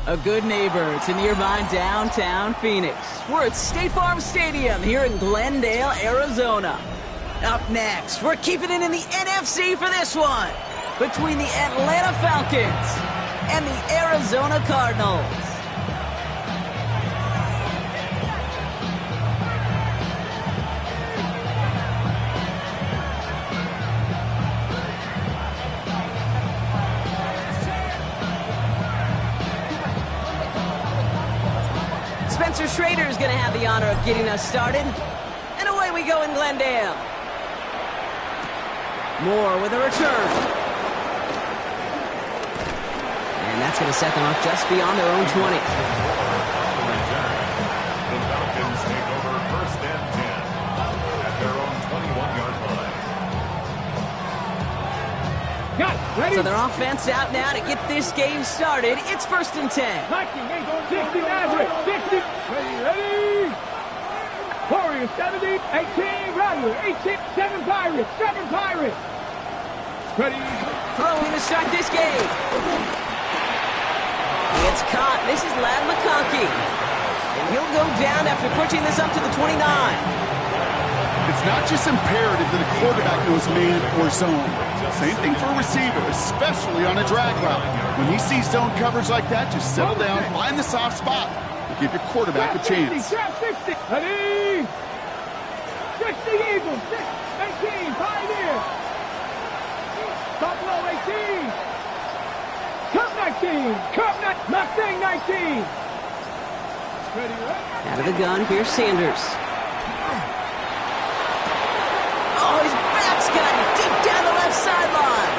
A good neighbor to nearby downtown Phoenix. We're at State Farm Stadium here in Glendale, Arizona. Up next, we're keeping it in the NFC for this one. Between the Atlanta Falcons and the Arizona Cardinals. Spencer Schrader is going to have the honor of getting us started. And away we go in Glendale. Moore with a return. And that's going to set them up just beyond their own 20. The Falcons take over first and 10 at their own 21-yard line. So their offense out now to get this game started. It's first and 10. 60 Nazareth, 60. Ready? Warriors, 70, 18, Rattler, 18, 7 Pirates, 7 Pirates. Ready? Throwing to start this game. It's caught. This is Ladd McConkey. And he'll go down after pushing this up to the 29. It's not just imperative that a quarterback knows man or zone. Same thing for a receiver, especially on a drag route. When he sees zone coverage like that, just settle down, find the soft spot, and give your quarterback a chance. 60, ready? 60 Eagles, 18, Pioneer. Buffalo 18. Cup 19, Cup 19, Mustang 19. Ready? Out of the gun, here's Sanders. Oh, his back's got it deep down the left sideline.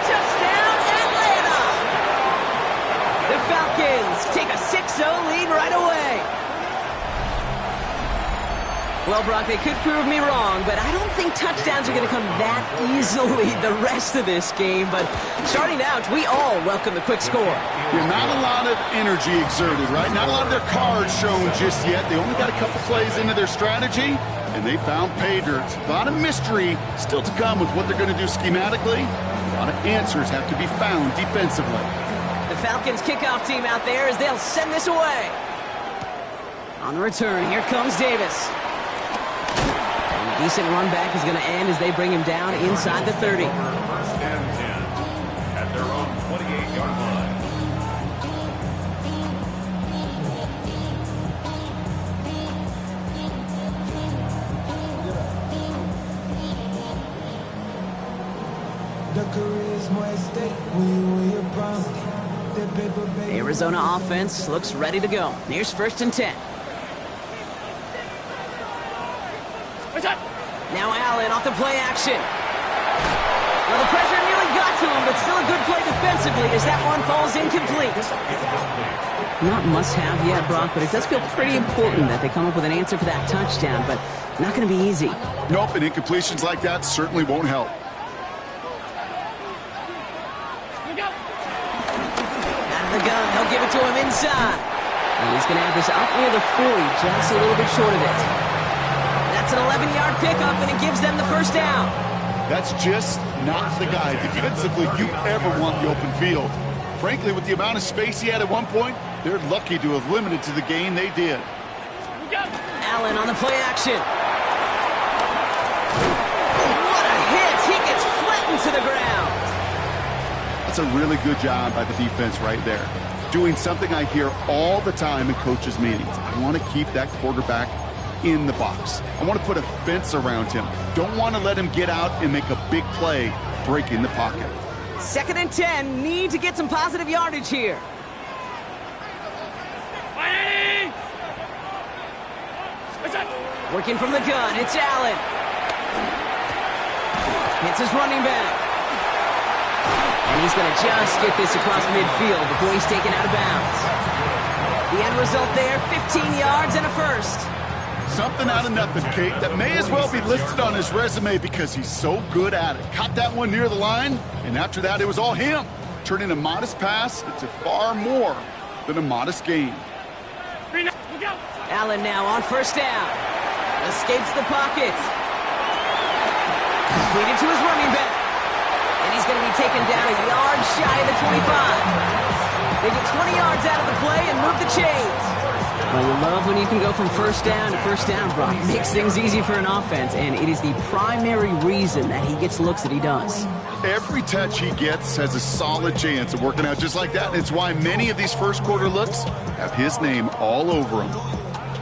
Touchdown, Atlanta! The Falcons take a 6-0 lead right away. Well, Brock, they could prove me wrong, but I don't think touchdowns are going to come that easily the rest of this game. But starting out, we all welcome the quick score. Yeah, not a lot of energy exerted, right? Not a lot of their cards shown just yet. They only got a couple plays into their strategy, and they found pay dirt. A lot of mystery still to come with what they're going to do schematically. A lot of answers have to be found defensively. The Falcons kickoff team out there as they'll send this away. On the return, here comes Davis. Decent run back is going to end as they bring him down inside the 30. First and 10 at their own 28-yard line. Arizona offense looks ready to go. Here's first and 10. Now Allen off the play action. Well, the pressure nearly got to him, but still a good play defensively as that one falls incomplete. Not must-have yet, Brock, but it does feel pretty important that they come up with an answer for that touchdown, but not going to be easy. Nope, and incompletions like that certainly won't help. Out of the gun, they'll give it to him inside. And he's going to have this up near the 40, just a little bit short of it. That's an 11-yard pickup, and it gives them the first down. That's just not the guy defensively you ever want the open field. Frankly, with the amount of space he had at one point, they're lucky to have limited to the gain they did. Allen on the play action. What a hit! He gets flattened to the ground. That's a really good job by the defense right there. Doing something I hear all the time in coaches' meetings. I want to keep that quarterback in the box. I want to put a fence around him. Don't want to let him get out and make a big play, breaking the pocket. Second and 10, need to get some positive yardage here. Working from the gun, it's Allen. Hits his running back. And he's going to just get this across midfield before he's taken out of bounds. The end result there, 15 yards and a first. Something out of nothing, Kate, that may as well be listed on his resume because he's so good at it. Caught that one near the line, and after that, it was all him. Turning a modest pass into far more than a modest gain. Allen now on first down. Escapes the pocket. Completed to his running back. And he's going to be taken down a yard shy of the 25. They get 20 yards out of the play and move the chains. Well, you love when you can go from first down to first down, Brock. It makes things easy for an offense, and it is the primary reason that he gets looks that he does. Every touch he gets has a solid chance of working out just like that, and it's why many of these first quarter looks have his name all over them.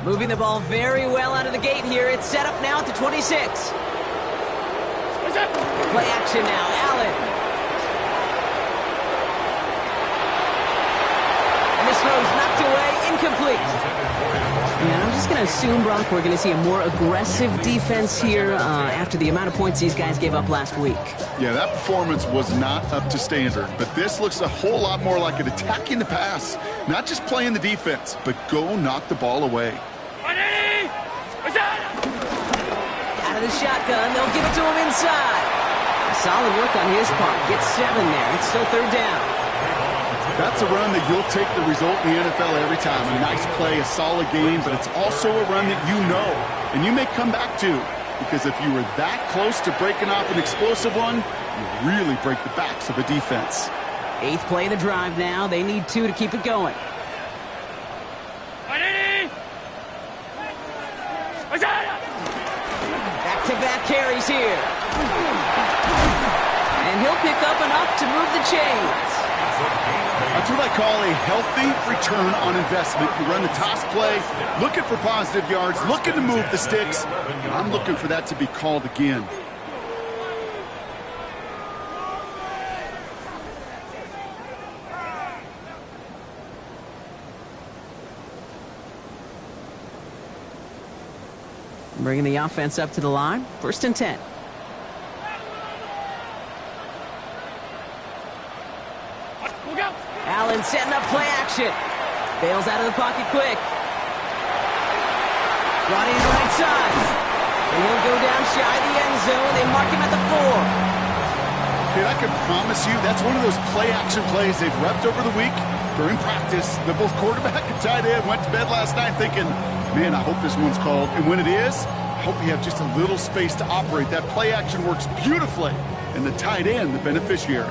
Moving the ball very well out of the gate here. It's set up now at the 26. Play action now, Allen. And this throw's knocked away, incomplete. Yeah, I'm just going to assume, Brock, we're going to see a more aggressive defense here after the amount of points these guys gave up last week. Yeah, that performance was not up to standard, but this looks a whole lot more like an attacking the pass. Not just playing the defense, but go knock the ball away. Out of the shotgun, they'll give it to him inside. Solid work on his part. Gets 7 there. It's still third down. That's a run that you'll take the result in the NFL every time. A nice play, a solid game, but it's also a run that you know and you may come back to, because if you were that close to breaking off an explosive one, you really break the backs of a defense. 8th play of the drive now. They need 2 to keep it going. Back-to-back carries here. And he'll pick up enough to move the chains. That's what I call a healthy return on investment. You run the toss play, looking for positive yards, looking to move the sticks. I'm looking for that to be called again. Bringing the offense up to the line. 1st and 10. Allen setting up play action. Bails out of the pocket quick. Brought in right side. And he'll go down shy of the end zone. They mark him at the 4. Kid, I can promise you that's one of those play action plays they've repped over the week. During practice, the both quarterback and tight end went to bed last night thinking, man, I hope this one's called. And when it is, I hope you have just a little space to operate. That play action works beautifully. And the tight end, the beneficiary.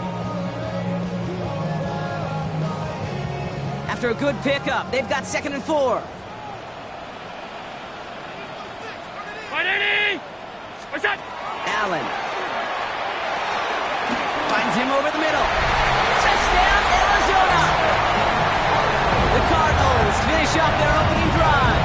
After a good pickup, they've got 2nd and 4. Allen. Finds him over the middle. Touchdown, Arizona! The Cardinals finish off their opening drive.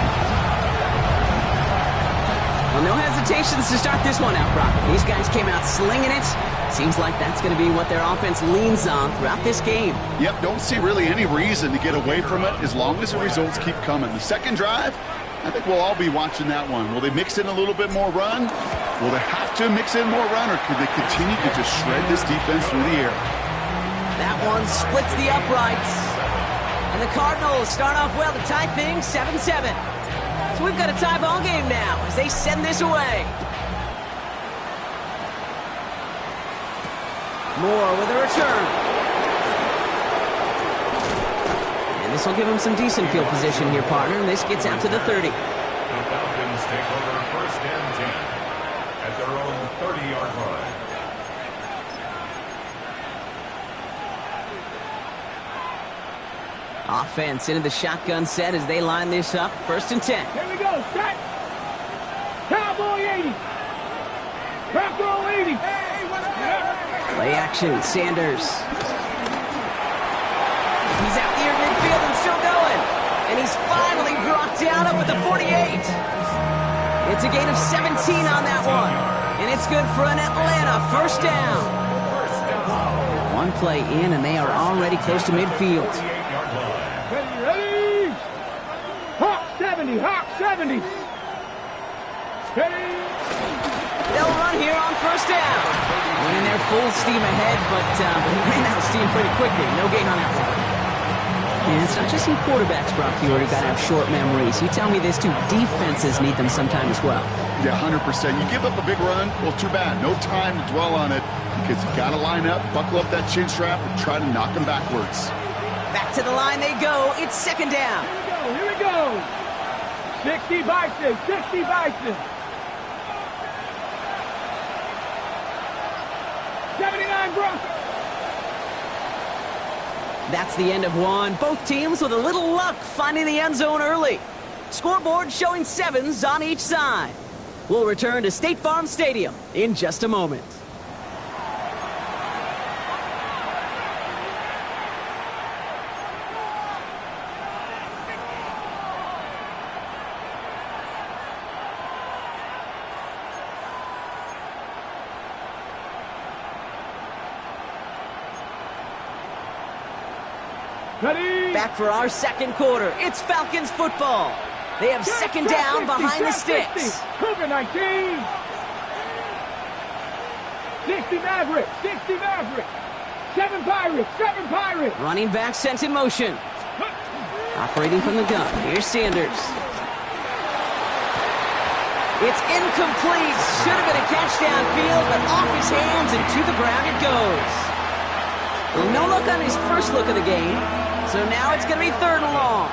Well, no hesitations to start this one out, Brock. These guys came out slinging it. Seems like that's going to be what their offense leans on throughout this game. Yep, don't see really any reason to get away from it as long as the results keep coming. The second drive, I think we'll all be watching that one. Will they mix in a little bit more run? Will they have to mix in more run, or could they continue to just shred this defense through the air? That one splits the uprights. And the Cardinals start off well to tie things 7-7. So we've got a tie ball game now as they send this away. Moore with a return. And this will give him some decent field position here, partner. And this gets out to the 30. The Falcons take over 1st and 10 at their own 30-yard line. Offense into the shotgun set as they line this up. 1st and 10. Here we go. Set. Cowboy 80. Cowboy 80. Play action, Sanders. He's out near midfield and still going. And he's finally brought down up at the 48. It's a gain of 17 on that one. And it's good for an Atlanta 1st down. One play in, and they are already close to midfield. Ready. Hawk 70. Hawk 70. Ready. They'll run here on 1st down. Went in there full steam ahead, but he ran out of steam pretty quickly. No gain on that one. And it's not just some quarterbacks, Brock. You already got to have short memories. You tell me this too. Defenses need them sometime as well. Yeah, 100%. You give up a big run, well, too bad. No time to dwell on it because you got to line up, buckle up that chin strap, and try to knock them backwards. Back to the line they go. It's 2nd down. Here we go. 60 Bison. 60 Bison. 79 Broncos. That's the end of one. Both teams with a little luck finding the end zone early. Scoreboard showing 7s on each side. We'll return to State Farm Stadium in just a moment. Back for our second quarter. It's Falcons football. They have second down behind the sticks. Cougar 19. 60 Mavericks. 60 Mavericks. 7 Pirates. 7 Pirates. Running back sent in motion. Operating from the gun. Here's Sanders. It's incomplete. Should have been a catch downfield, but off his hands and to the ground it goes. Well, no look on his first look of the game. So now it's going to be 3rd and long.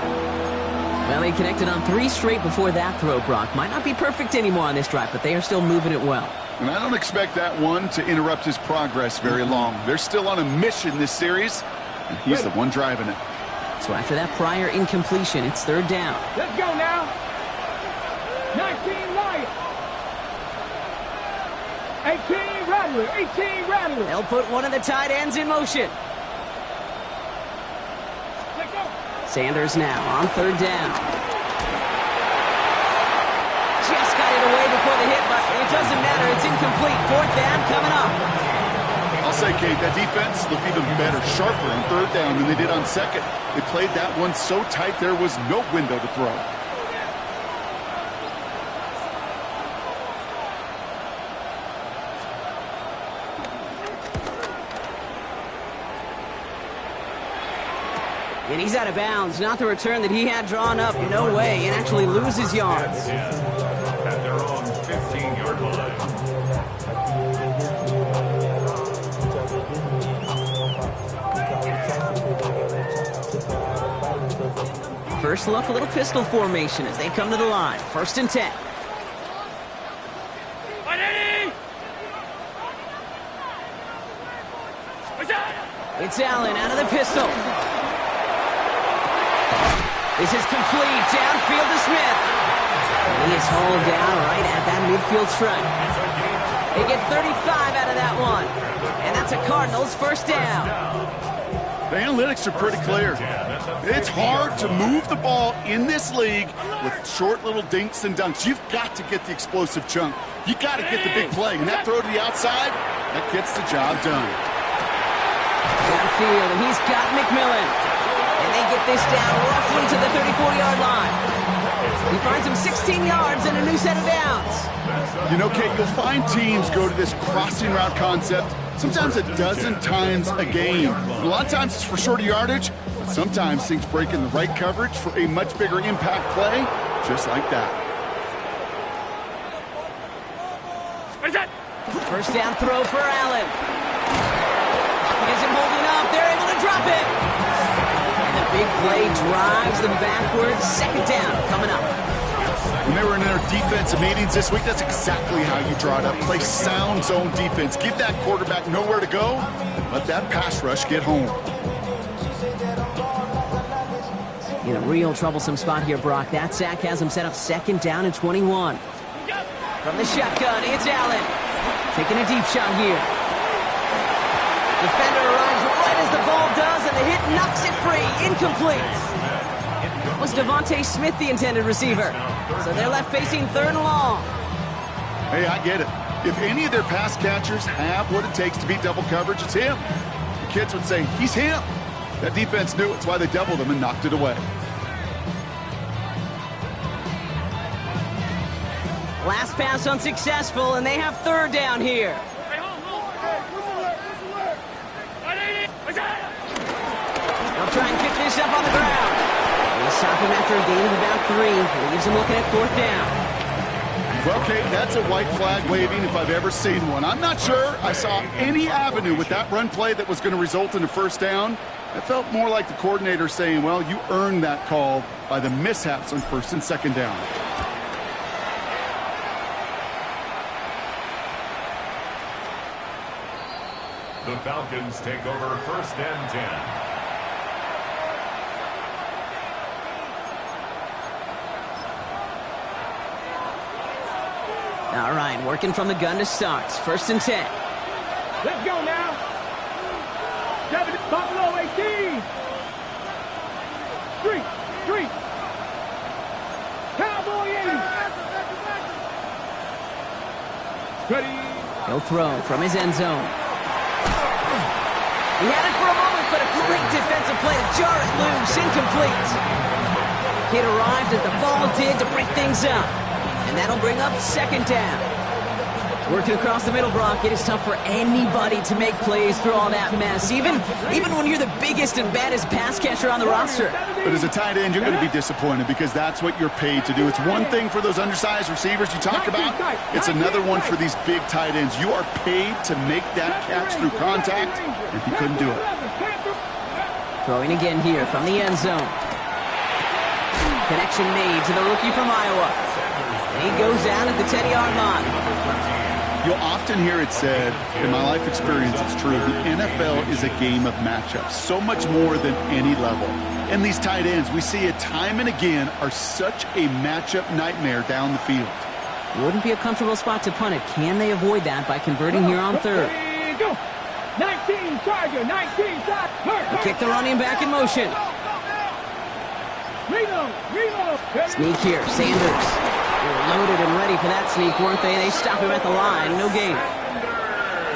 Well, he connected on 3 straight before that throw, Brock. Might not be perfect anymore on this drive, but they are still moving it well. And I don't expect that one to interrupt his progress very long. They're still on a mission this series, and he's the one driving it. So after that prior incompletion, it's 3rd down. Let's go now. 19 Lions. 18 Rattler. 18 Rattler. They'll put one of the tight ends in motion. Sanders now on 3rd down. Just got it away before the hit, but it doesn't matter. It's incomplete. 4th down coming up. I'll say, Kate, that defense looked even better, sharper on 3rd down than they did on 2nd. They played that one so tight there was no window to throw. And he's out of bounds. Not the return that he had drawn up. No way. And actually loses yards. At their own 15-yard line. First look, a little pistol formation as they come to the line. 1st and 10. It's Allen out of the pistol. This is complete. Downfield to Smith. And he is hauled down right at that midfield stripe. They get 35 out of that one. And that's a Cardinals 1st down. The analytics are pretty clear. It's hard to move the ball in this league with short little dinks and dunks. You've got to get the explosive chunk. You got to get the big play. And that throw to the outside, that gets the job done. Downfield, and he's got McMillan. And they get this down roughly to the 34-yard line. He finds him 16 yards and a new set of downs. You know, Kate, you'll find teams go to this crossing route concept sometimes a dozen times a game. A lot of times it's for shorter yardage, but sometimes things break in the right coverage for a much bigger impact play, just like that. 1st down throw for Allen. He isn't holding up. They're able to drop it. And the big play drives them backwards. 2nd down coming up. When they were in their defensive meetings this week, that's exactly how you draw it up. Play sound zone defense. Give that quarterback nowhere to go, and let that pass rush get home. In a real troublesome spot here, Brock. That sack has him set up 2nd down and 21. From the shotgun, it's Allen. Taking a deep shot here. Defender arrives right as the ball does, and the hit knocks it free. Incomplete. Was Devontae Smith the intended receiver? So they're left facing 3rd and long. Hey, I get it. If any of their pass catchers have what it takes to beat double coverage, it's him. The kids would say, he's him. That defense knew it's why they doubled him and knocked it away. Last pass unsuccessful, and they have 3rd down here. They'll try and pick this up on the ground. They stop him after a gain of about 3. Leaves him looking at 4th down. Well, Kate, that's a white flag waving if I've ever seen one. I'm not sure I saw any avenue with that run play that was going to result in a 1st down. It felt more like the coordinator saying, well, you earned that call by the mishaps on 1st and 2nd down. The Falcons take over 1st and 10. All right, working from the gun to start. 1st and 10. Let's go now. 7, Buffalo 18. Street. Cowboy 80. Ready. He'll throw from his end zone. He had it for a moment, but a great defensive play to jar it loose. Incomplete. Kid arrived as the ball did to break things up. And that'll bring up 2nd down. Working across the middle, Brock, it is tough for anybody to make plays through all that mess, even when you're the biggest and baddest pass catcher on the roster. But as a tight end, you're going to be disappointed because that's what you're paid to do. It's one thing for those undersized receivers you talk about. It's another one for these big tight ends. You are paid to make that catch through contact, and he couldn't do it. Throwing again here from the end zone. Connection made to the rookie from Iowa. And he goes down at the 10-yard line. You'll often hear it said, in my life experience, it's true, the NFL is a game of matchups, so much more than any level. And these tight ends, we see it time and again, are such a matchup nightmare down the field. Wouldn't be a comfortable spot to punt it. Can they avoid that by converting here on 3rd? 19 Charger, 19 Charger. Kick the running back in motion. Reload. Sneak here, Sanders. They were loaded and ready for that sneak, weren't they? They stop him at the line. No gain.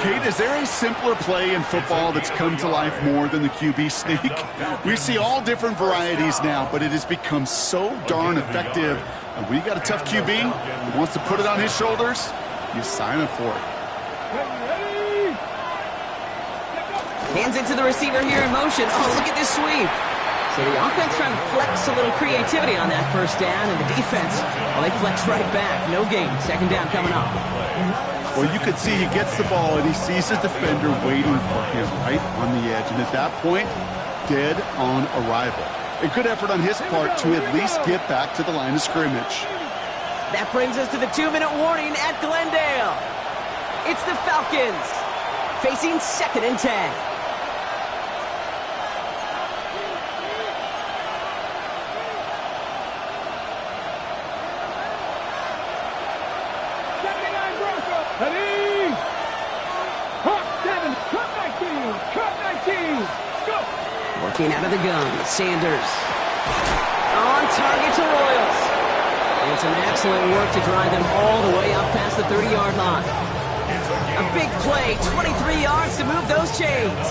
Kate, is there a simpler play in football that's come to life more than the QB sneak? We see all different varieties now, but it has become so darn effective. And when you got a tough QB who wants to put it on his shoulders, you sign up for it. Hands it to the receiver here in motion. Oh, look at this sweep. So the offense trying to flex a little creativity on that 1st down, and the defense, well, they flex right back. No gain. 2nd down coming up. Well, you could see he gets the ball, and he sees the defender waiting for him right on the edge. And at that point, dead on arrival. A good effort on his part to at least get back to the line of scrimmage. That brings us to the 2-minute warning at Glendale. It's the Falcons facing 2nd and 10. Ready! Hawk 7, cut 19, go! Working out of the gun, Sanders. On target to Royals. And some excellent work to drive them all the way up past the 30-yard line. A big play, 23 yards to move those chains.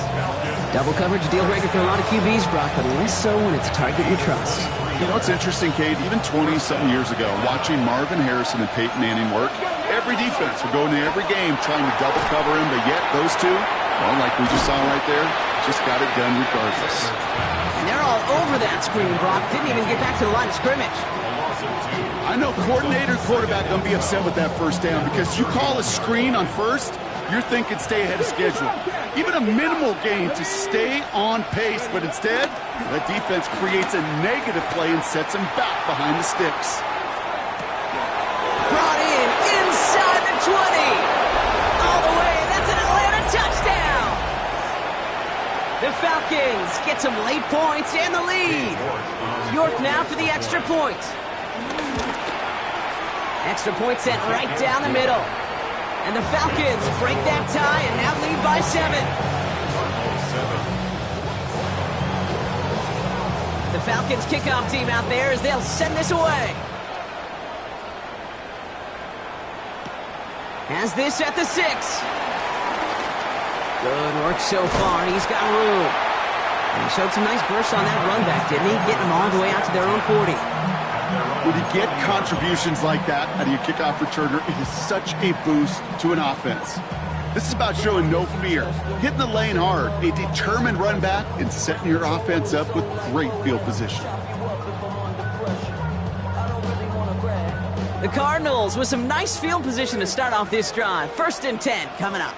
Double coverage deal breaker for a lot of QBs, Brock, but less so when it's a target you trust. You know what's interesting, Kate? Even 20-something years ago, watching Marvin Harrison and Peyton Manning work, every defense would go into every game trying to double cover him, but yet those two, well, like we just saw right there, just got it done regardless. And they're all over that screen, Brock. Didn't even get back to the line of scrimmage. I know coordinator and quarterback going to be upset with that 1st down because you call a screen on 1st, you're thinking stay ahead of schedule. Even a minimal gain to stay on pace, but instead, that defense creates a negative play and sets him back behind the sticks. Brought in inside the 20. All the way, that's an Atlanta touchdown. The Falcons get some late points and the lead. York now for the extra point. Extra point sent right down the middle. And the Falcons break that tie and now lead by 7. The Falcons kickoff team out there as they'll send this away. Has this at the 6. Good work so far. He's got room. And he showed some nice bursts on that run back, didn't he? Getting them all the way out to their own 40. When you get contributions like that out of your kickoff returner, it is such a boost to an offense. This is about showing no fear, hitting the lane hard, a determined run back, and setting your offense up with great field position. The Cardinals with some nice field position to start off this drive. 1st and 10 coming up.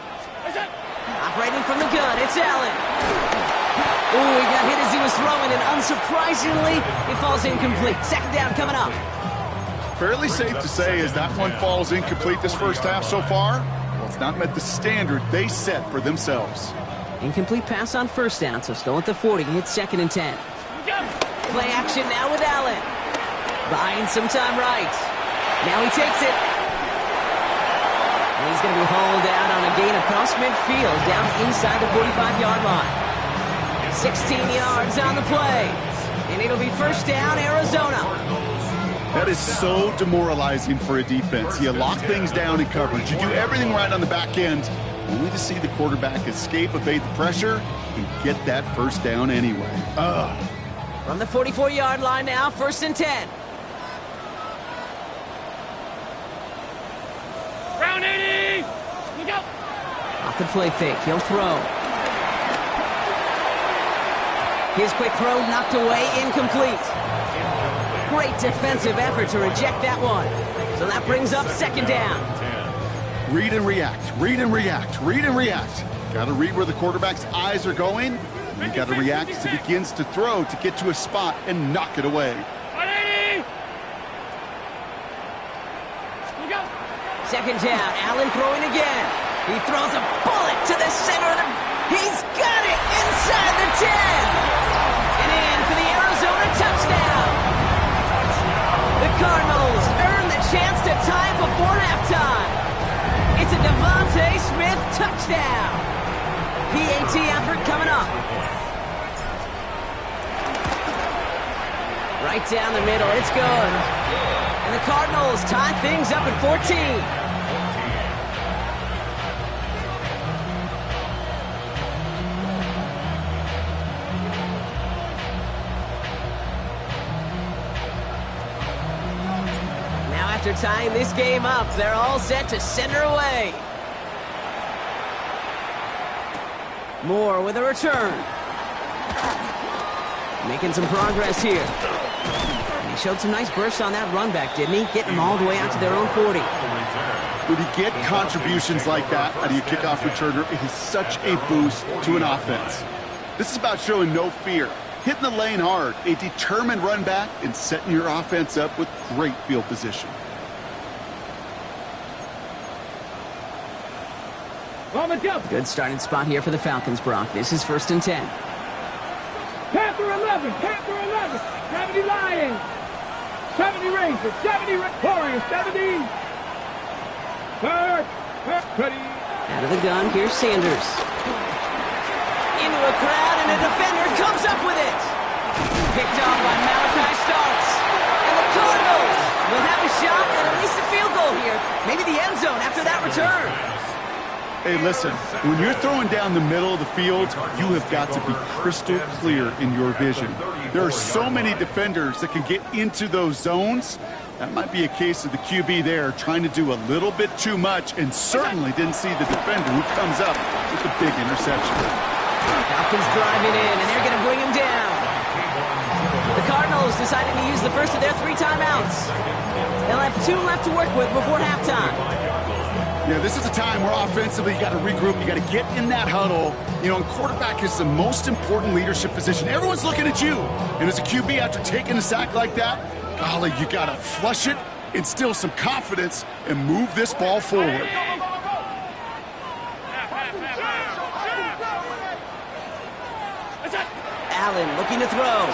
Operating from the gun, it's Allen. Ooh, he got hit as he was throwing, and unsurprisingly, it falls incomplete. 2nd down coming up. Fairly safe to say as that one falls incomplete this 1st half so far, well, it's not met the standard they set for themselves. Incomplete pass on 1st down, so still at the 40. It's 2nd and 10. Play action now with Allen. Buying some time right. Now he takes it. He's going to be hauled out on a gain across midfield down inside the 45-yard line. 16 yards on the play. And it'll be first down, Arizona. That is so demoralizing for a defense. You lock things down in coverage. You do everything right on the back end, only to see the quarterback escape, evade the pressure, and get that first down anyway. Ugh. From the 44-yard line now, first and 10. Round 80! Look out! Off the play fake, he'll throw. His quick throw knocked away, incomplete. Great defensive effort to reject that one. So that brings up second down. Read and react, read and react, read and react. Got to read where the quarterback's eyes are going. And you got to react as he begins to throw to get to a spot and knock it away. 180! Look out! Second down, Allen throwing again. He throws a bullet to the center of the... He's got it inside the 10! And in for the Arizona touchdown! The Cardinals earn the chance to tie before halftime. It's a Devontae Smith touchdown. PAT effort coming up. Right down the middle, it's good. And the Cardinals tie things up at 14. After tying this game up, they're all set to center away. Moore with a return. Making some progress here. And he showed some nice bursts on that run back, didn't he? Getting them all the way out to their own 40. When you get contributions like that out of your kickoff returner, it is such a boost to an offense. This is about showing no fear, hitting the lane hard, a determined run back, and setting your offense up with great field position. Good starting spot here for the Falcons, Brock. This is first and 10. Panther 11, Panther 11, 70 Lions, 70 Rangers, 70 Warriors, 70. Ready. Out of the gun, here's Sanders. Into a crowd, and a defender comes up with it. Picked off by Malachi Starks. And the Cardinals will have a shot at least a field goal here. Maybe the end zone after that return. Hey, listen, when you're throwing down the middle of the field, you have got to be crystal clear in your vision. There are so many defenders that can get into those zones. That might be a case of the QB there trying to do a little bit too much and certainly didn't see the defender who comes up with the big interception. Falcons driving in, and they're going to bring him down. The Cardinals deciding to use the first of their 3 timeouts. They'll have 2 left to work with before halftime. Yeah, this is a time where offensively you got to regroup, you got to get in that huddle. You know, and quarterback is the most important leadership position. Everyone's looking at you. And as a QB, after taking a sack like that, golly, you got to flush it, instill some confidence, and move this ball forward. Allen looking to throw.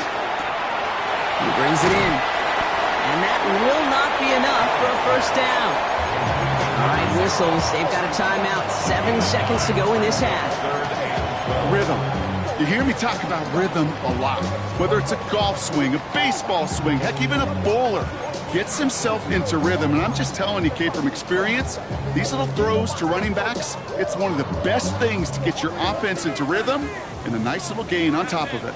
He brings it in. And that will not be enough for a first down. All right, whistles. They've got a timeout. 7 seconds to go in this half. Rhythm. You hear me talk about rhythm a lot. Whether it's a golf swing, a baseball swing, heck, even a bowler gets himself into rhythm. And I'm just telling you, Kate, from experience, these little throws to running backs, it's one of the best things to get your offense into rhythm and a nice little gain on top of it.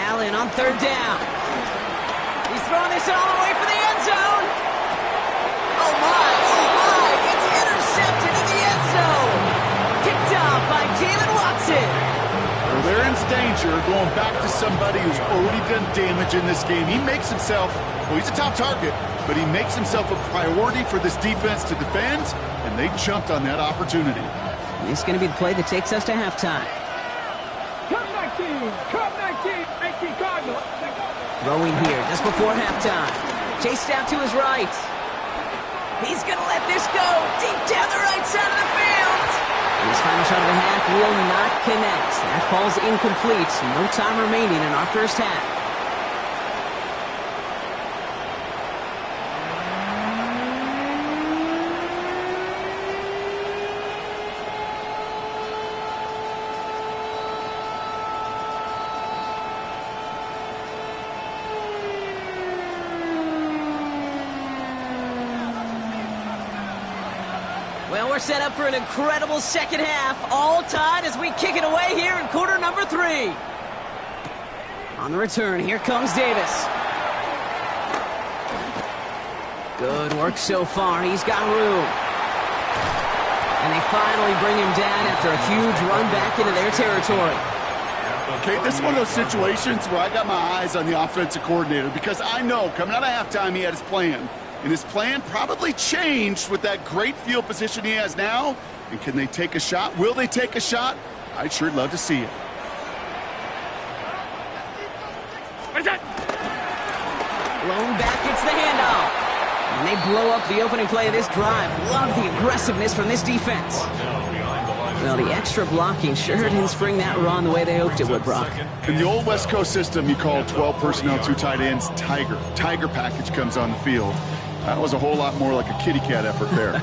Allen on third down. He's throwing this all the way for the end zone. Oh my, it's intercepted in the end zone. Picked off by Jalen Watson. Well, they're in danger going back to somebody who's already done damage in this game. He makes himself, well, he's a top target, but he makes himself a priority for this defense to defend, and they jumped on that opportunity. This is going to be the play that takes us to halftime. Come 19, come 19 Cardinals. Throwing here just before halftime. Chased out to his right. He's going to let this go deep down the right side of the field. His final shot of the half will not connect. That falls incomplete. No time remaining in our first half. we're set up for an incredible second half. All tied as we kick it away here in quarter number 3. On the return, here comes Davis. Good work so far. He's got room. And they finally bring him down after a huge run back into their territory. Okay, this is one of those situations where I got my eyes on the offensive coordinator because I know coming out of halftime he had his plan. And his plan probably changed with that great field position he has now. And can they take a shot? Will they take a shot? I'd sure love to see it. Blown back, it's the handoff. And they blow up the opening play of this drive. Love the aggressiveness from this defense. Well, the extra blocking sure didn't spring that run the way they hoped it would, Brock. In the old West Coast system, you call 12 personnel, 2 tight ends, Tiger. Tiger package comes on the field. That was a whole lot more like a kitty cat effort there.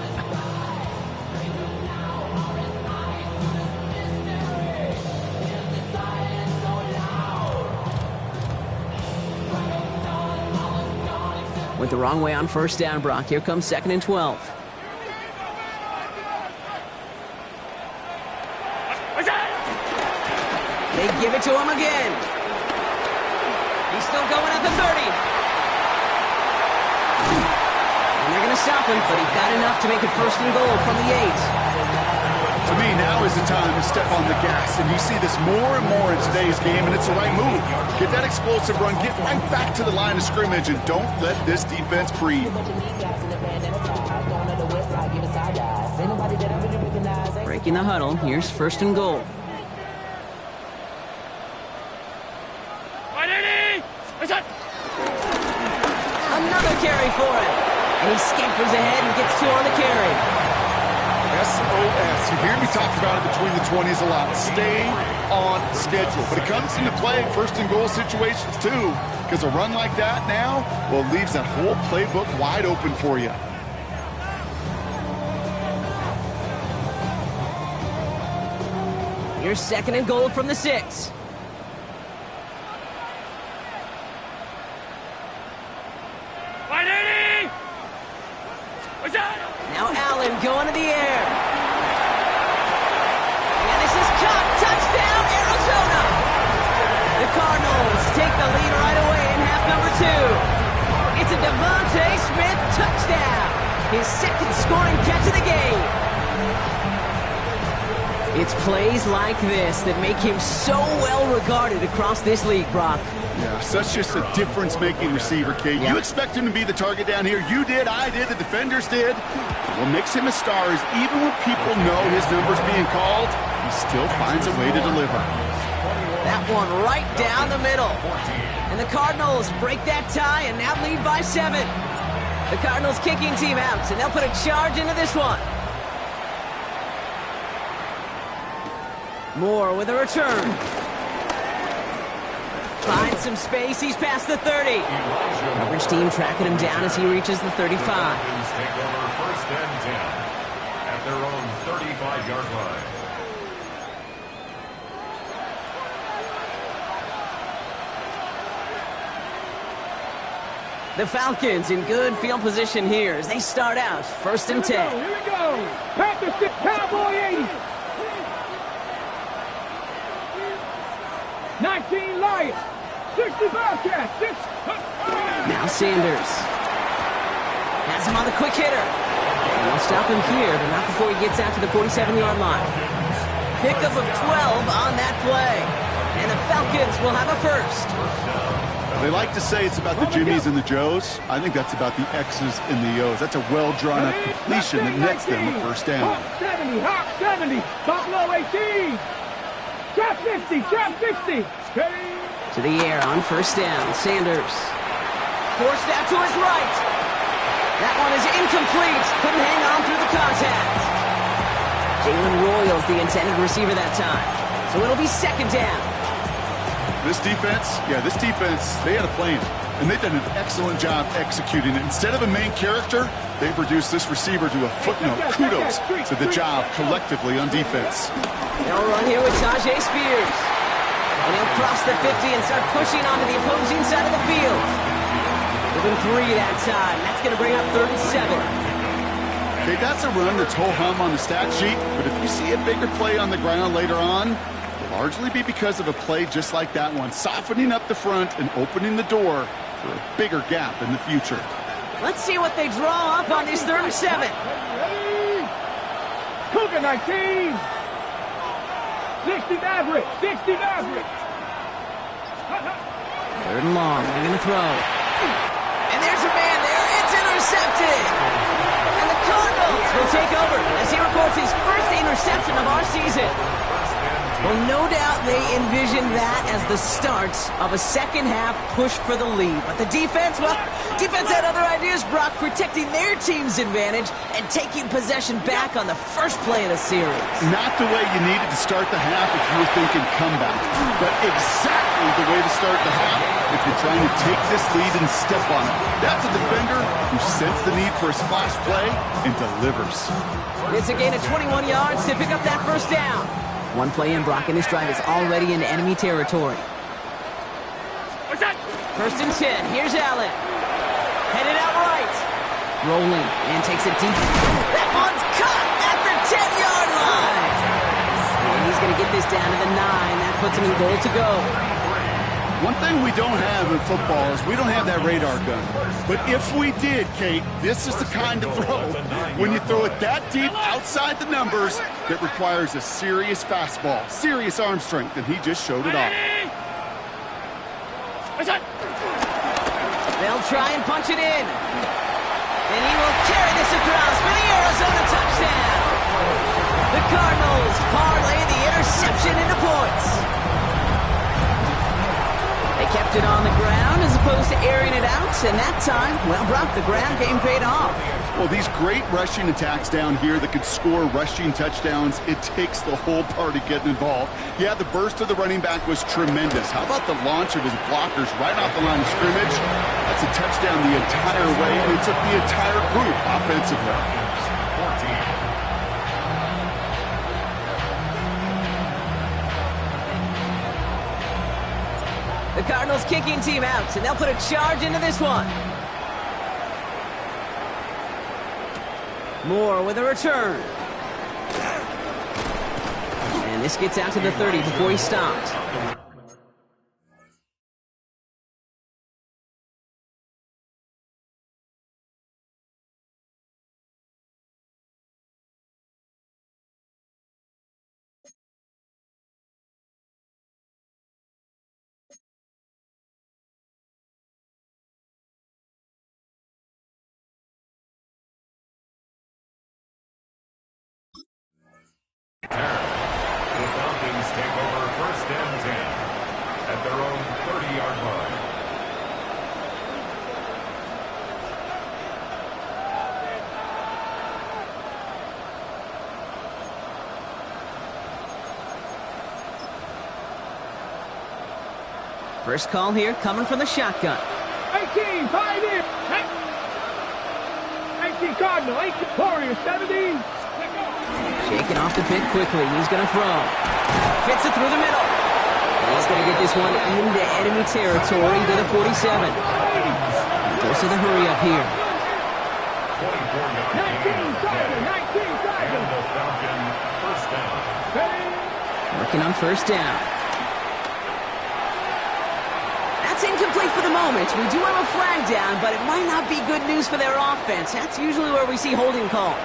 Went the wrong way on first down, Brock. Here comes 2nd and 12. They give it to him again. He's still going at the 30. And they're going to stop him, but he got enough to make it 1st and goal from the 8. To me, now is the time to step on the gas, and you see this more and more in today's game, and it's the right move. Get that explosive run, get right back to the line of scrimmage, and don't let this defense breathe. Breaking the huddle, here's 1st and goal. Another carry for him, and he scampers ahead and gets 2 on the carry. SOS. You hear me talk about it between the 20s a lot. Stay on schedule. But it comes into play in 1st and goal situations too, because a run like that now, well, it leaves that whole playbook wide open for you. Here's 2nd and goal from the 6. Now Allen going to the air. And this is caught. Touchdown, Arizona. The Cardinals take the lead right away in half number 2. It's a Devontae Smith touchdown. His 2nd scoring catch of the game. It's plays like this that make him so well regarded across this league, Brock. Yeah, such just a difference-making receiver, Kate. Yeah. You expect him to be the target down here. You did, I did, the defenders did. What makes him a star is even when people know his number's being called, he still finds a way to deliver. That one right down the middle. And the Cardinals break that tie and now lead by 7. The Cardinals kicking team out, and they'll put a charge into this one. Moore with a return. Finds some space. He's past the 30. Coverage team tracking him down as he reaches the 35. Take over 1st and 10 at their own 35-yard line. The Falcons in good field position here as they start out 1st and 10. Here we go. Panther 6, Cowboy 80. 19 Lions. 65 Cats. 6. Now Sanders. Has him on the quick hitter. And they'll stop him here, but not before he gets out to the 47-yard line. Pickup of 12 on that play. And the Falcons will have a 1st. They like to say it's about the Jimmies and the Joes. I think that's about the X's and the O's. That's a well-drawn-up completion that nets them a 1st down. Hawk 70, Hawk 70, Buffalo 18. Trap 50, trap 50. Steady. To the air on 1st down. Sanders. Forced out to his right. That one is incomplete. Couldn't hang on through the contact. Jalen Royals, the intended receiver that time. So it'll be 2nd down. This defense, they had a plan. And they've done an excellent job executing it. Instead of a main character, they've reduced this receiver to a footnote. Kudos to the job collectively on defense. They'll run here with Tajay Spears. And he'll cross the 50 and start pushing onto the opposing side of the field. Give him 3 that time. That's going to bring up 3rd and 7. Okay, that's a run that's ho-hum on the stat sheet, but if you see a bigger play on the ground later on, it'll largely be because of a play just like that one, softening up the front and opening the door for a bigger gap in the future. Let's see what they draw up on this 3rd and 7. Ready? Cougar 19. 60 Maverick. 60 Maverick. 3rd and long. They're going to throw. And there's a man there. It's intercepted. And the Cardinals will take over as he records his first interception of our season. Well, no doubt they envisioned that as the start of a second-half push for the lead. But the defense, well, defense had other ideas, Brock, protecting their team's advantage and taking possession back on the first play of the series. Not the way you needed to start the half if you were thinking comeback, but exactly the way to start the half if you're trying to take this lead and step on it. That's a defender who sensed the need for a splash play and delivers. It's a gain of 21 yards to pick up that first down. One play in, Brock, and this drive is already into enemy territory. What's that? 1st and 10. Here's Allen. Headed out right. Rolling and takes it deep. That one's caught at the 10-yard line. And he's going to get this down to the 9. That puts him in goal to go. One thing we don't have in football is we don't have that radar gun. But if we did, Kate, this is the kind of throw, when you throw it that deep outside the numbers, that requires a serious fastball, serious arm strength, and he just showed it off. They'll try and punch it in. And he will carry this across for the Arizona touchdown. The Cardinals parlay the interception into points. They kept it on the ground as opposed to airing it out, and that time, well, Brock, the ground game paid off. Well, these great rushing attacks down here that could score rushing touchdowns, it takes the whole party getting involved. Yeah, the burst of the running back was tremendous. How about the launch of his blockers right off the line of scrimmage? That's a touchdown the entire way, and it took the entire group offensively. 14. The Cardinals kicking team out, and they'll put a charge into this one. Moore with a return. And this gets out to the 30 before he stopped. The Falcons take over 1st and 10 at their own 30-yard line. First call here coming from the shotgun. 18, 5 in. 19 Cardinal, 18 Warriors, 17. Shaking off the pit quickly. He's going to throw. Fits it through the middle. He's going to get this one into enemy territory to the 47. Goes to the hurry up here. 24-yard 19 Tiger, 19 Tiger. and the Falcon 1st down. Working on 1st down. That's incomplete for the moment. We do have a flag down, but it might not be good news for their offense. That's usually where we see holding calls.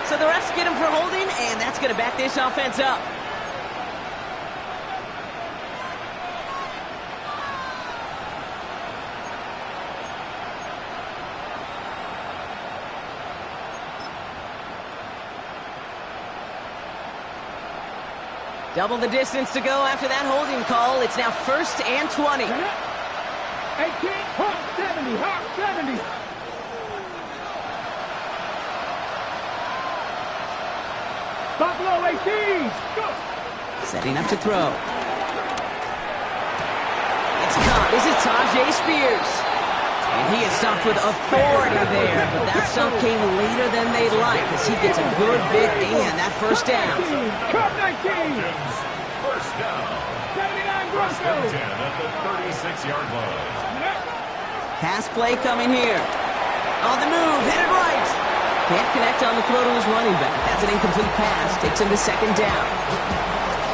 So the refs get him for holding, and that's going to back this offense up. Double the distance to go after that holding call. It's now 1st and 20. 18, Hawk 70, Hawk 70. Buffalo 18, go. Setting up to throw. It's caught. This is Tajay Spears. And he is stopped with authority there, but that stop came later than they'd like as he gets a good bit and that 1st down. Cup 19. 1st down. 79 1st and Broncos. 10 at the 36-yard line. Pass play coming here. On the move, hit it right. Can't connect on the throw to his running back. That's an incomplete pass. Takes him to second down.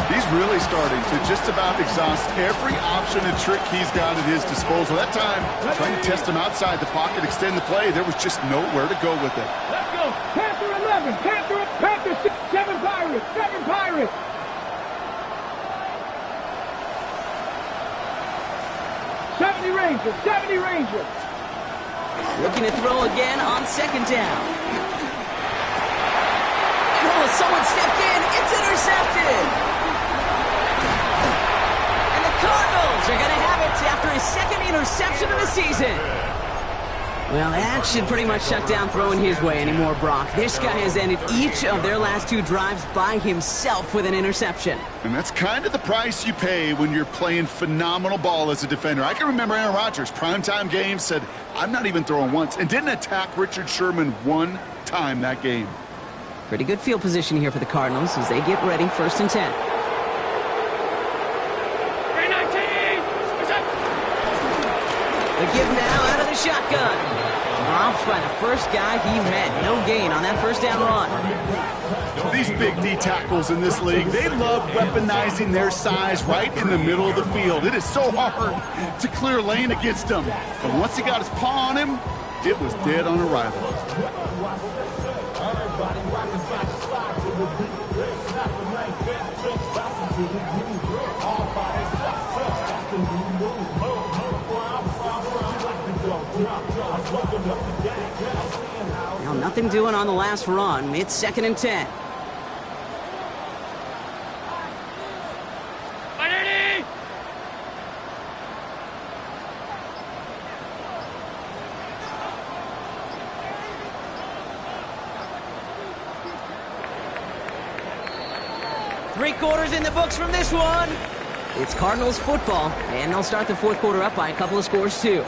He's really starting to just about exhaust every option and trick he's got at his disposal. That time, trying to test him outside the pocket, extend the play, there was just nowhere to go with it. Let's go. Panther 11. Panther 6. 7 Pirates. 7 Pirates. Rangers. 70 Rangers. Looking to throw again on second down. Oh, someone stepped in. It's intercepted. And the Cardinals are going to have it after his second interception of the season. Well, that should pretty much shut down throwing his way anymore, Brock. This guy has ended each of their last 2 drives by himself with an interception. And that's kind of the price you pay when you're playing phenomenal ball as a defender. I can remember Aaron Rodgers, primetime game, said, I'm not even throwing once, and didn't attack Richard Sherman one time that game. Pretty good field position here for the Cardinals as they get ready, 1st and 10. The give now out of the shotgun. Dropped by the first guy he met. No gain on that first down run. These big D tackles in this league, they love weaponizing their size right in the middle of the field. It is so hard to clear lane against them. But once he got his paw on him, it was dead on arrival. Now nothing doing on the last run. It's 2nd and 10. Three quarters in the books from this one. It's Cardinals football, and they'll start the 4th quarter up by a couple of scores too.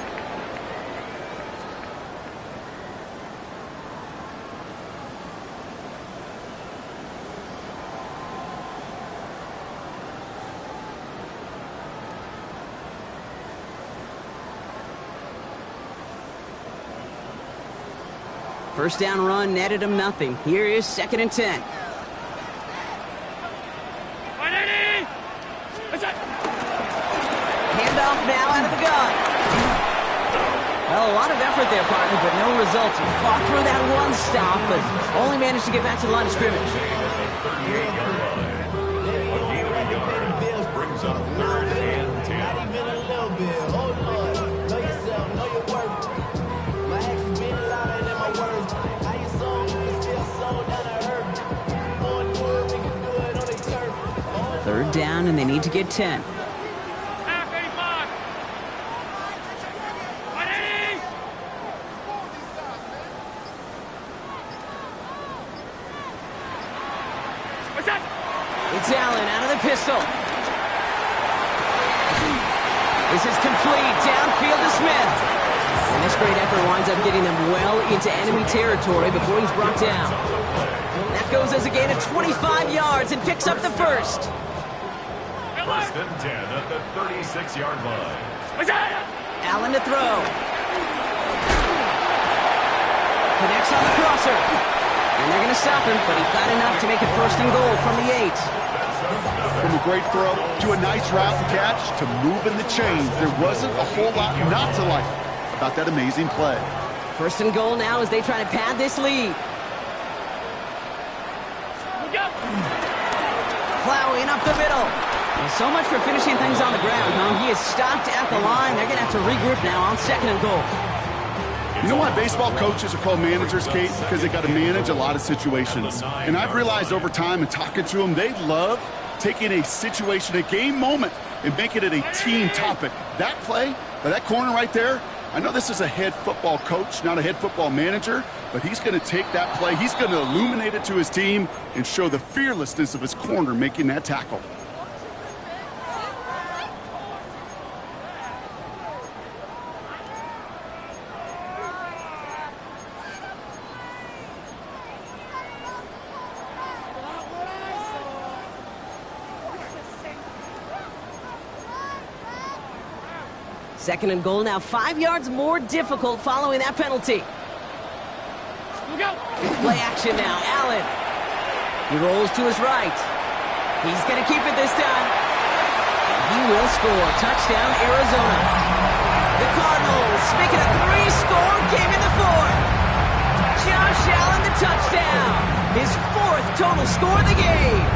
First down run netted him nothing. Here is 2nd and 10. Handoff now out of the gun. Well, a lot of effort there, partner, but no results. He fought through that one stop, but only managed to get back to the line of scrimmage. Brings up 3rd and 10. Third down, and they need to get 10. It's Allen out of the pistol. This is complete. Downfield to Smith. And this great effort winds up getting them well into enemy territory before he's brought down. That goes as a gain of 25 yards and picks up the first. 1st and 10 at the 36-yard line. Allen to throw. Connects on the crosser. And they're going to stop him, but he got enough to make it 1st and goal from the 8. From a great throw to a nice route and catch to moving the chains, there wasn't a whole lot not to like about that amazing play. 1st and goal now as they try to pad this lead. Plowing up the middle. Well, so much for finishing things on the ground, huh? He is stopped at the line. They're going to have to regroup now on 2nd and goal. You know why baseball coaches are called managers, Kate? Because they got to manage a lot of situations. And I've realized over time and talking to them, they love taking a situation, a game moment, and making it a team topic. That play, by that corner right there, I know this is a head football coach, not a head football manager, but he's going to take that play, he's going to illuminate it to his team and show the fearlessness of his corner making that tackle. Second and goal now, 5 yards more difficult following that penalty. Play action now, Allen. He rolls to his right. He's going to keep it this time. He will score. Touchdown, Arizona. The Cardinals make it a 3-score game in the fourth. Josh Allen, the touchdown. His 4th total score of the game.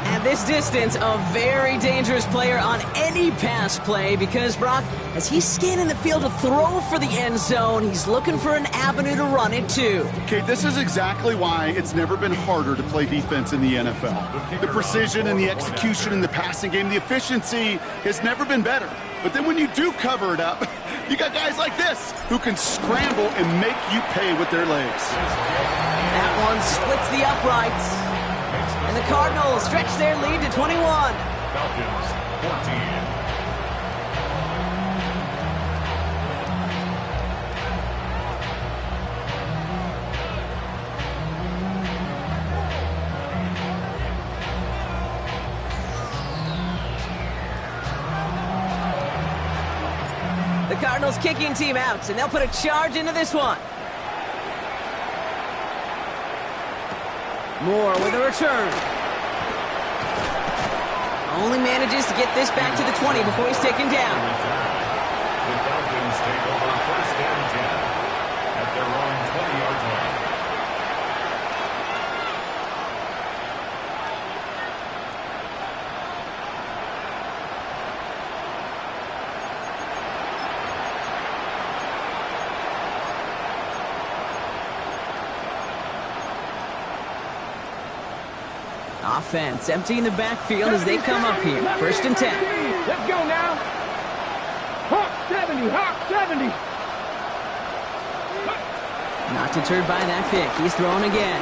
At this distance, a very dangerous player on any pass play because, Brock, as he's scanning the field to throw for the end zone, he's looking for an avenue to run it to. Okay, this is exactly why it's never been harder to play defense in the NFL. The precision and the execution in the passing game, the efficiency has never been better. But then when you do cover it up, you got guys like this who can scramble and make you pay with their legs. That one splits the uprights. And the Cardinals stretch their lead to 21. Falcons 14. The Cardinals kicking team out, and they'll put a charge into this one. Moore with a return. Only manages to get this back to the 20 before he's taken down. The Falcons take over 1st and 10 at their own 20-yard line. Offense emptying the backfield as they come up here. 1st and 10. Let's go now. Hawk 70, Hawk 70. Not deterred by that pick. He's throwing again.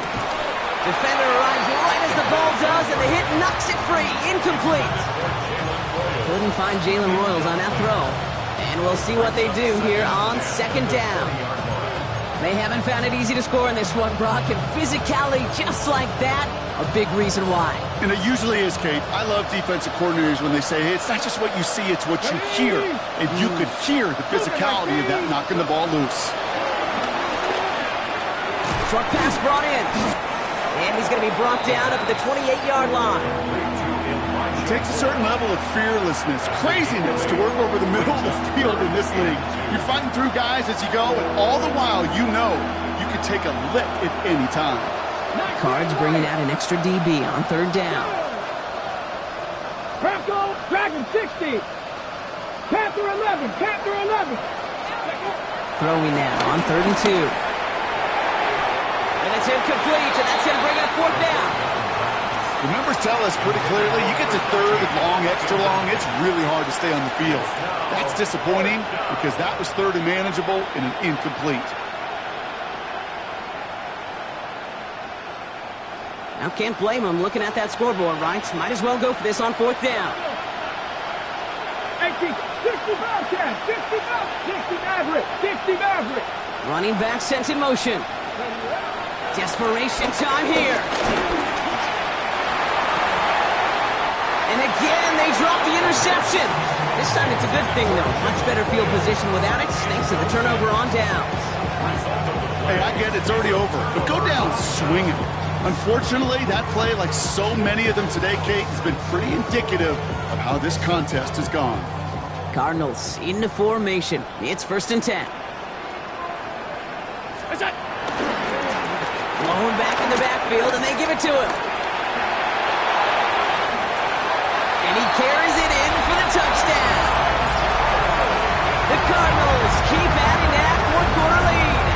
Defender arrives right as the ball does, and the hit knocks it free. Incomplete. Couldn't find Jalen Royals on that throw. And we'll see what they do here on 2nd down. They haven't found it easy to score in this one, Brock, and physicality just like that, a big reason why. And it usually is, Kate. I love defensive coordinators when they say, hey, it's not just what you see, it's what you hear. And you could hear the physicality of that knocking the ball loose. Short pass brought in. And he's going to be brought down up at the 28-yard line. It takes a certain level of fearlessness, craziness to work over the middle of the field in this league. You're fighting through guys as you go, and all the while you know you can take a lick at any time. Cards bringing out an extra DB on 3rd down. Bronco, Dragon 60. Panther 11, Panther 11. Throwing now on 3rd and 2. And it's incomplete, and that's going to bring up 4th down. The numbers tell us pretty clearly, you get to 3rd and long, extra long, it's really hard to stay on the field. That's disappointing because that was 3rd and manageable and an incomplete. Now can't blame him looking at that scoreboard, right? Might as well go for this on 4th down. 60 Bobcat, 60 Maverick, 60 Maverick. Running back sent in motion. Desperation time here. And again, they drop the interception. This time it's a good thing, though. Much better field position without it, thanks to the turnover on downs. Hey, I get it, it's already over, but go down swinging. Unfortunately, that play, like so many of them today, Kate, has been pretty indicative of how this contest has gone. Cardinals into formation. It's 1st and 10. Blown back in the backfield, and they give it to him. And he carries it in for the touchdown. The Cardinals keep adding that 4th-quarter lead.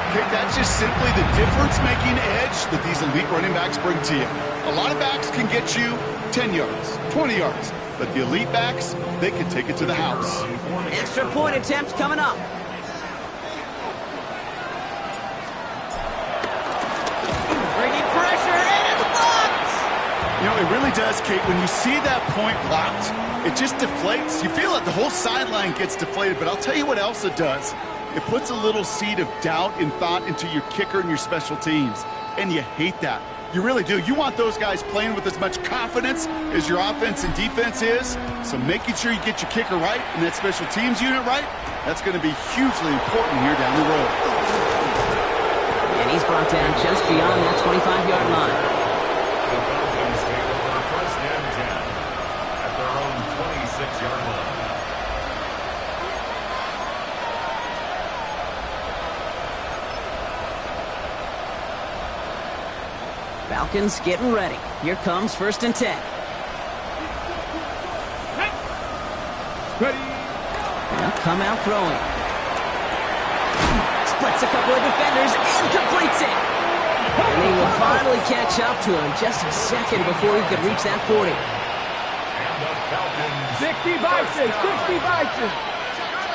Okay, that's just simply the difference-making edge that these elite running backs bring to you. A lot of backs can get you 10 yards, 20 yards, but the elite backs, they can take it to the house. Extra point attempt coming up. Bringing pressure, and it's blocked! You know, it really does, Kate. When you see that point blocked, it just deflates. You feel it. The whole sideline gets deflated, but I'll tell you what else it does. It puts a little seed of doubt and thought into your kicker and your special teams. And you hate that. You really do. You want those guys playing with as much confidence as your offense and defense is. So making sure you get your kicker right and that special teams unit right, that's going to be hugely important here down the road. And he's brought down just beyond that 25-yard line. The Falcons take over first and 10 at their own 26-yard line. Falcons getting ready. Here comes first and 10. Ready. Now come out throwing. Splits a couple of defenders and completes it. And he will finally catch up to him just a second before he could reach that 40. And the Falcons 60 Bison, 60 Bison.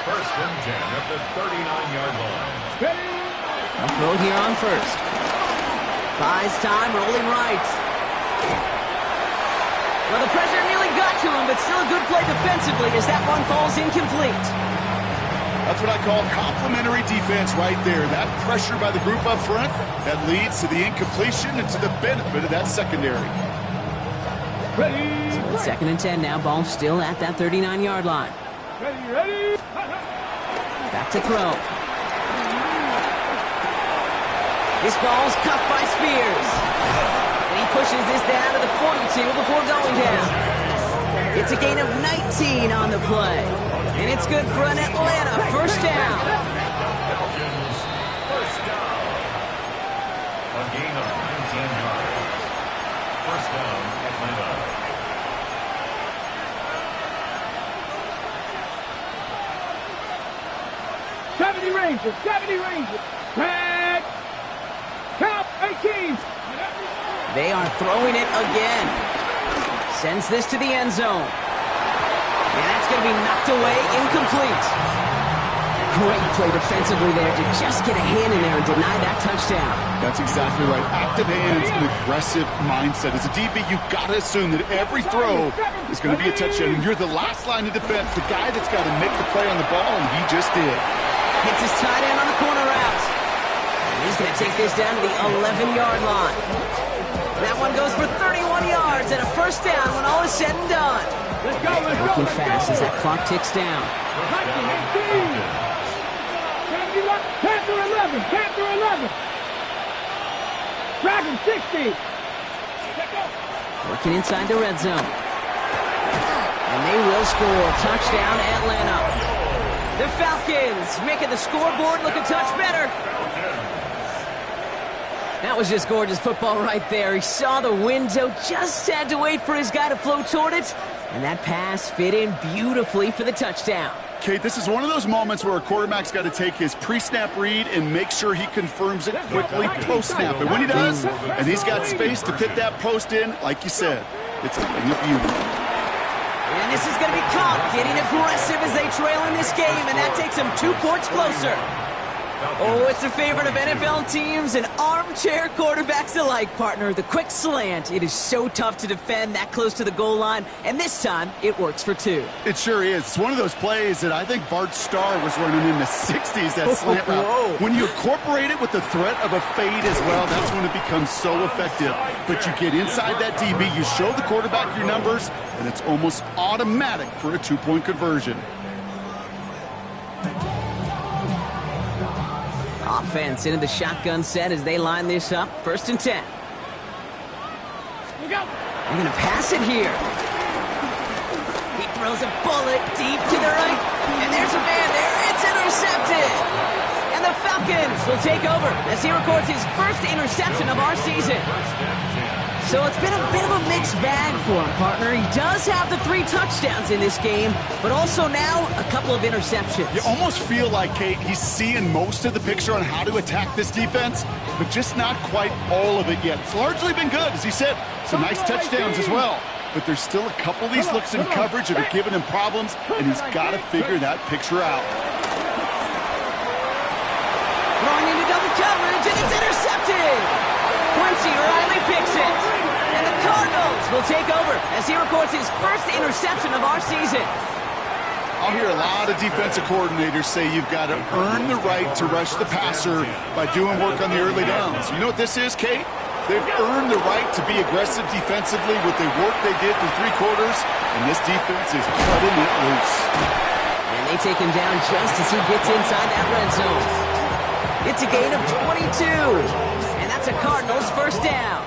first and 10 at the 39-yard line. Ready. A throw here on first. Buys time, rolling right. Well, the pressure nearly got to him, but still a good play defensively as that one falls incomplete. That's what I call complimentary defense right there. That pressure by the group up front, that leads to the incompletion and to the benefit of that secondary. Ready. So it's second and 10 now. Ball still at that 39-yard line. Ready, ready. Back to throw. This ball's cuffed by Spears. And he pushes this down to the 42 before going down. It's a gain of 19 on the play. And it's good for an Atlanta first down. Falcons first down. A gain of 19 yards. First down, Atlanta. '70 Rangers, 70 Rangers. Tag. Count 18. They are throwing it again. Sends this to the end zone. And that's going to be knocked away, incomplete. Great play defensively there to just get a hand in there and deny that touchdown. That's exactly right. Active hands and aggressive mindset. As a DB, you've got to assume that every throw is going to be a touchdown. And you're the last line of defense, the guy that's got to make the play on the ball, and he just did. Hits his tight end on the corner route. And he's going to take this down to the 11-yard line. That one goes for 31 yards and a first down when all is said and done. Let's go, let's go. Working fast as that clock ticks down. Panther 11, Panther 11. Dragon 60. Working inside the red zone. And they will score. Touchdown, Atlanta. The Falcons making the scoreboard look a touch better. That was just gorgeous football right there. He saw the window, just had to wait for his guy to float toward it. And that pass fit in beautifully for the touchdown. Kate, this is one of those moments where a quarterback's got to take his pre-snap read and make sure he confirms it quickly post-snap. And when he does, and he's got space to fit that post in, like you said, it's a thing of beauty. And this is going to be Cobb getting aggressive as they trail in this game, and that takes them 2 points closer. Oh, it's a favorite of NFL teams and armchair quarterbacks alike, partner. The quick slant. It is so tough to defend that close to the goal line, and this time it works for 2. It sure is. It's one of those plays that I think Bart Starr was running in the 60s, that slant route. Whoa. When you incorporate it with the threat of a fade as well, that's when it becomes so effective. But you get inside that DB, you show the quarterback your numbers, and it's almost automatic for a 2-point conversion. Offense into the shotgun set as they line this up. First and 10. Look out. They're going to pass it here. He throws a bullet deep to the right. And there's a man there. It's intercepted. And the Falcons will take over as he records his first interception of our season. So it's been a bit of a mixed bag for him, partner. He does have the 3 touchdowns in this game, but also now a couple of interceptions. You almost feel like, Kate, he's seeing most of the picture on how to attack this defense, but just not quite all of it yet. It's largely been good, as he said. Some nice touchdowns as well. But there's still a couple of these looks in coverage that are giving him problems, and he's got to figure that picture out. Throwing into double coverage, and it's intercepted. Quincy Riley picks it. And the Cardinals will take over as he records his first interception of our season. I'll hear a lot of defensive coordinators say you've got to earn the right to rush the passer by doing work on the early downs. You know what this is, Kate? They've earned the right to be aggressive defensively with the work they did through 3 quarters, and this defense is cutting it loose. And they take him down just as he gets inside that red zone. It's a gain of 22, and that's a Cardinals first down.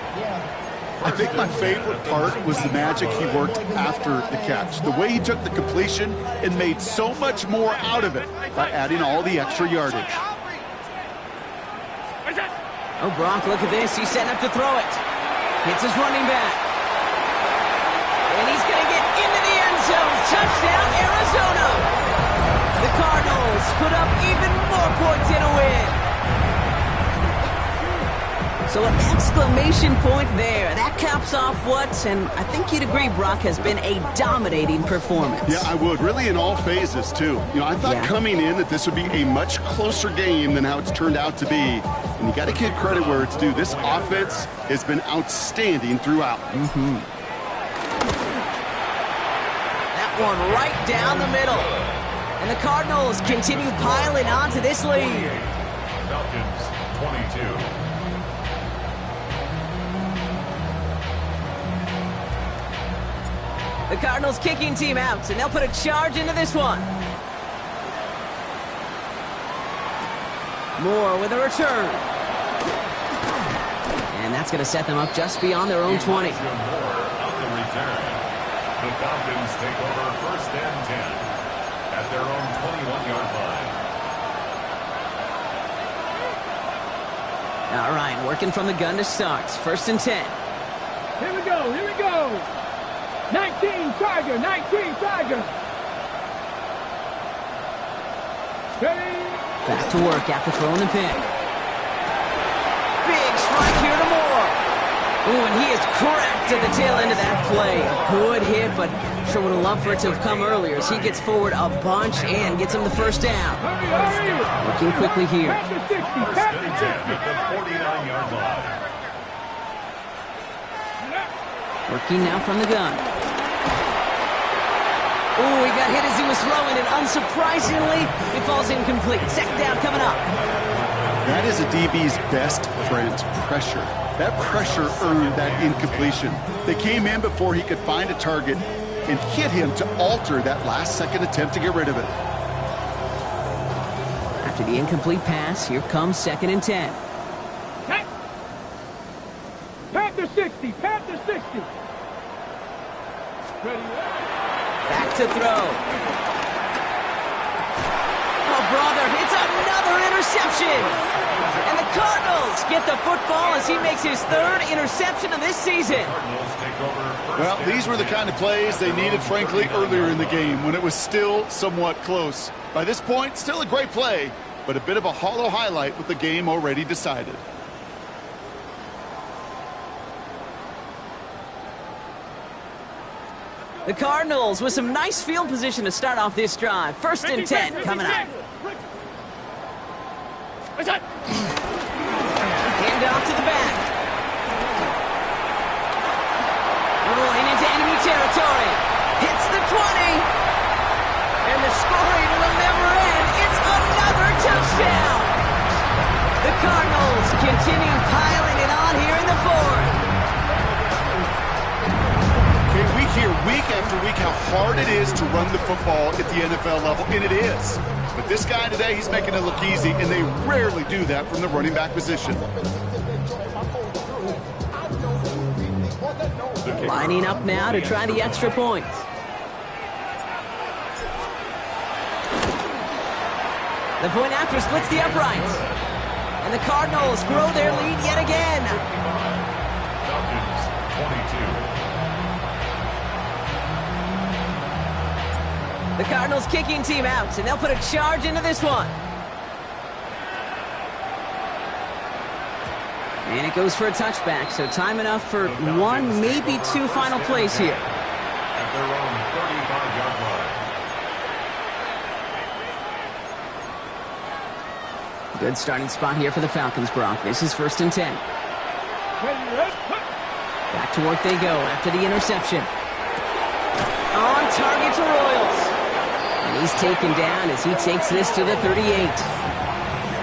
I think my favorite part was the magic he worked after the catch. The way he took the completion and made so much more out of it by adding all the extra yardage. Oh, Brock, look at this. He's setting up to throw it. Hits his running back. And he's going to get into the end zone. Touchdown, Arizona. The Cardinals put up even more points in a win. So an exclamation point there. That caps off what, and I think you'd agree, Brock, has been a dominating performance. Yeah, I would. Really in all phases, too. You know, I thought coming in that this would be a much closer game than how it's turned out to be. And you got to give credit where it's due. This offense has been outstanding throughout. That one right down the middle. And the Cardinals continue piling onto this lead. Falcons 22. The Cardinals kicking team out, and they'll put a charge into this one. Moore with a return. And that's going to set them up just beyond their own 20. Moore on the return. The Falcons take over first and 10 at their own 21-yard line. All right, working from the gun to start. First and 10. Here we go, here we go. 19 Tiger, 19 Tiger. Ready? Back to work after throwing the pick. Big strike here to Moore. Ooh, and he is cracked at the tail end of that play. A good hit, but sure would have loved for it to have come earlier as he gets forward a bunch and gets him the first down. Hurry, hurry. Working quickly here. Pass the 60, First pass and the 10 60. at the 49-yard line. Working now from the gun. Oh, he got hit as he was throwing, and unsurprisingly, it falls incomplete. Second down coming up. That is a DB's best friend, pressure. That pressure earned that incompletion. They came in before he could find a target and hit him to alter that last-second attempt to get rid of it. After the incomplete pass, here comes second and 10. Panther 60, Panther 60. Ready? Back to throw. Oh, brother, it's another interception. And the Cardinals get the football as he makes his third interception of this season. Cardinals take over first Well, and these were the kind of plays they needed, frankly, earlier in the game when it was still somewhat close. By this point, still a great play, but a bit of a hollow highlight with the game already decided. The Cardinals with some nice field position to start off this drive. First and 10 coming up. Hand off to the back. Rolling into enemy territory. Hits the 20. And the scoring will never end. It's another touchdown. The Cardinals continue piling it on here in the fourth. We hear week after week how hard it is to run the football at the NFL level, and it is. But this guy today, he's making it look easy, and they rarely do that from the running back position. Lining up now to try the extra point. The point after splits the uprights. And the Cardinals grow their lead yet again. Falcons 22. The Cardinals kicking team out, and they'll put a charge into this one. And it goes for a touchback, so time enough for one, maybe two final plays here. At their own 35-yard line. Good starting spot here for the Falcons, Brock. This is first and 10. Back to work they go after the interception. On target to Royals. And he's taken down as he takes this to the 38.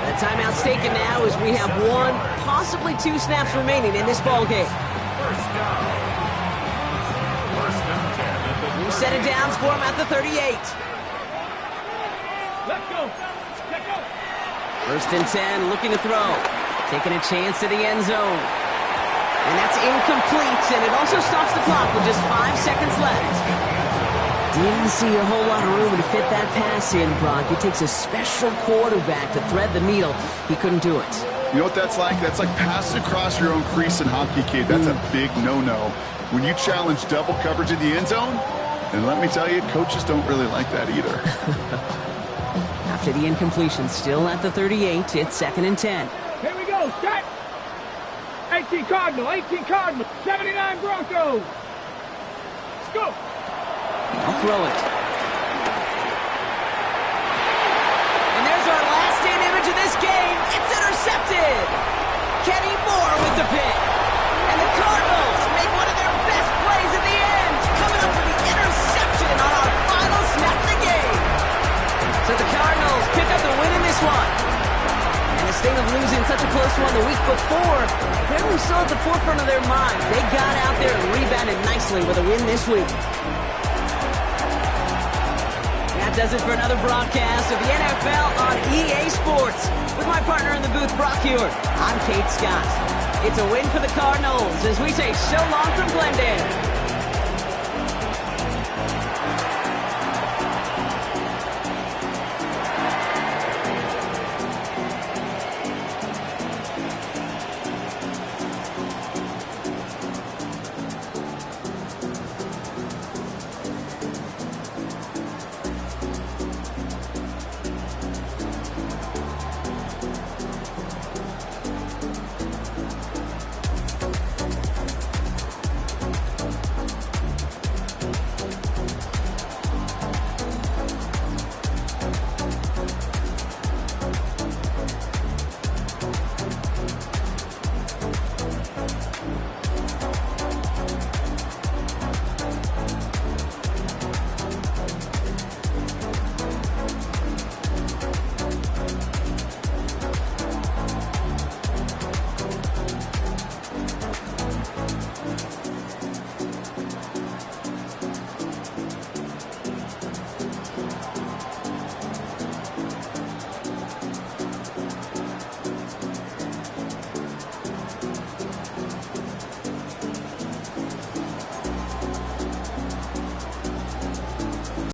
The Timeout's taken now as we have 1, possibly 2 snaps remaining in this ball game. First down. First and 10 at the New set of downs for him at the 38. Let's go. Let's go. First and 10, looking to throw. Taking a chance to the end zone. And that's incomplete, and it also stops the clock with just 5 seconds left. Didn't see a whole lot of room to fit that pass in, Brock. It takes a special quarterback to thread the needle. He couldn't do it. You know what that's like? That's like passing across your own crease in hockey, kid. That's a big no-no. When you challenge double coverage in the end zone, and let me tell you, coaches don't really like that either. After the incompletion, still at the 38, it's 2nd and 10. Here we go. Set. 18 Cardinal. 18 Cardinal. 79 Broncos. Let's go. I'll throw it. And there's our last stand image of this game. It's intercepted. Kenny Moore with the pick. And the Cardinals make one of their best plays at the end, coming up with the interception on our final snap of the game. So the Cardinals pick up the win in this one. And the sting of losing such a close one the week before, apparently still at the forefront of their minds. They got out there and rebounded nicely with a win this week. That does it for another broadcast of the NFL on EA Sports. With my partner in the booth, Brock Huard, I'm Kate Scott. It's a win for the Cardinals as we say so long from Glendale.